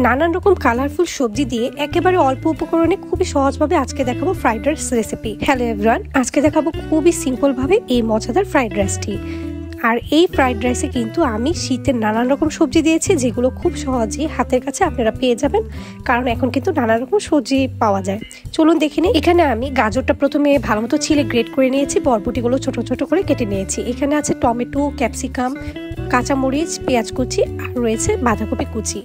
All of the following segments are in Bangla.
নানান রকম কালারফুল সবজি দিয়ে একেবারে অল্প উপকরণে খুবই সহজভাবে আজকে দেখাবো fried rice recipe. Hello everyone, আজকে দেখাবো খুবই সিম্পল ভাবে এই মজাদার ফ্রাইড রাইসটি। আর এই ফ্রাইড রাইসে কিন্তু আমি শীতের নানান রকম সবজি দিয়েছি, যেগুলো খুব সহজেই হাতের কাছে আপনারা পেয়ে যাবেন, কারণ এখন কিন্তু নানান রকম সবজি পাওয়া যায়। চলুন দেখে নিই। এখানে আমি গাজরটা প্রথমে ভালো মতো ছিলে গ্রেট করে নিয়েছি, বরবটিগুলো ছোট ছোট করে কেটে নিয়েছি। এখানে আছে টমেটো, ক্যাপসিকাম, কাঁচামরিচ, পেঁয়াজ কুচি আর রয়েছে বাঁধাকপি কুচি।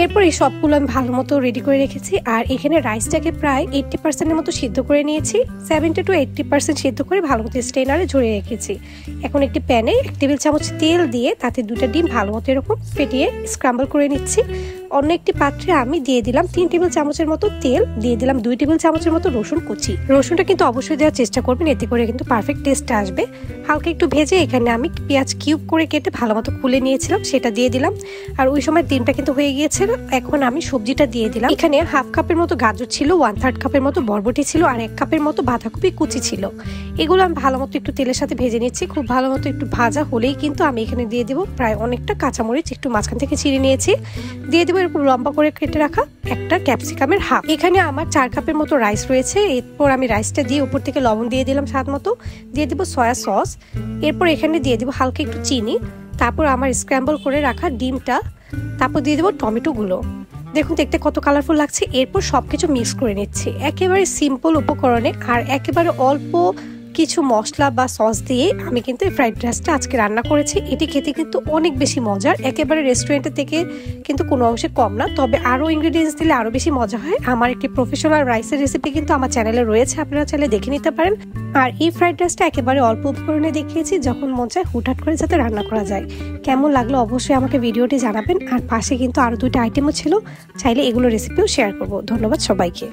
এরপর এই সবগুলো আমি ভালো মতো রেডি করে রেখেছি। আর এখানে রাইসটাকে প্রায় 80% মতো সিদ্ধ করে নিয়েছি। 70 to 80% সিদ্ধ করে ভালো মতো স্ট্রেনারে ঝরিয়ে রেখেছি। এখন একটি প্যানে 1 টেবিল চামচ তেল দিয়ে তাতে 2টা ডিম ভালো মতো এরকম ফেটিয়ে স্ক্রাম্বল করে নিচ্ছি। অন্য একটি পাত্রে আমি দিয়ে দিলাম 3 টেবিল চামচের মতো তেল, দিয়ে দিলাম 2 টেবিল চামচের মতো রসুন কুচি। রসুনটা কিন্তু অবশ্যই দেওয়ার চেষ্টা করবেন, এতে করে কিন্তু পারফেক্ট টেস্ট আসবে। হালকা একটু ভেজে এখানে আমি পেঁয়াজ কিউব করে কেটে ভালো মতো খুলে নিয়েছিলাম, সেটা দিয়ে দিলাম। আর ওই সময় ডিমটা কিন্তু হয়ে গিয়েছিল। এখন আমি সবজিটা দিয়ে দিলাম। এখানে হাফ কাপের মতো গাজর ছিল, 1/3 কাপের মতো বরবটি ছিল, আর 1 কাপের মতো বাঁধাকপি কুচি ছিল। এগুলো আমি ভালো মতো একটু তেলের সাথে ভেজে নিচ্ছি। খুব ভালো মতো একটু ভাজা হলেই কিন্তু আমি এখানে দিয়ে দেবো প্রায় অনেকটা কাঁচামরিচ, একটু মাঝখান থেকে ছিঁড়ে নিয়েছি। দিয়ে দেবো এরকম লম্বা করে কেটে রাখা একটা ক্যাপসিকামের হাফ। এখানে আমার 4 কাপের মতো রাইস রয়েছে। এরপর আমি রাইসটা দিয়ে উপর থেকে লবণ দিয়ে দিলাম স্বাদ মতো, দিয়ে দেবো সয়া সস। এরপর এখানে দিয়ে দেবো হালকা একটু চিনি, তারপর আমার স্ক্র্যাম্বল করে রাখা ডিমটা, তারপর দিয়ে দেবো টমেটোগুলো। দেখুন দেখতে কত কালারফুল লাগছে। এরপর সবকিছু মিক্স করে নিচ্ছি একেবারে সিম্পল উপকরণে, আর একেবারে অল্প কিছু মশলা বা সস দিয়ে আমি কিন্তু এই ফ্রাইড রাইসটা আজকে রান্না করেছি। এটি খেতে কিন্তু অনেক বেশি মজার, একেবারে রেস্টুরেন্টের থেকে কিন্তু কোনো অংশে কম না। তবে আরও ইনগ্রিডিয়েন্টস দিলে আরও বেশি মজা হয়। আমার একটি প্রফেশনাল রাইসের রেসিপি কিন্তু আমার চ্যানেলে রয়েছে, আপনারা চাইলে দেখে নিতে পারেন। আর এই ফ্রাইড রাইসটা একেবারে অল্প উপকরণে দেখিয়েছি, যখন মন চায় হুটহাট করে যাতে রান্না করা যায়। কেমন লাগলো অবশ্যই আমাকে ভিডিওটি জানাবেন। আর পাশে কিন্তু আরও 2টা আইটেমও ছিল, চাইলে এগুলো রেসিপিও শেয়ার করবো। ধন্যবাদ সবাইকে।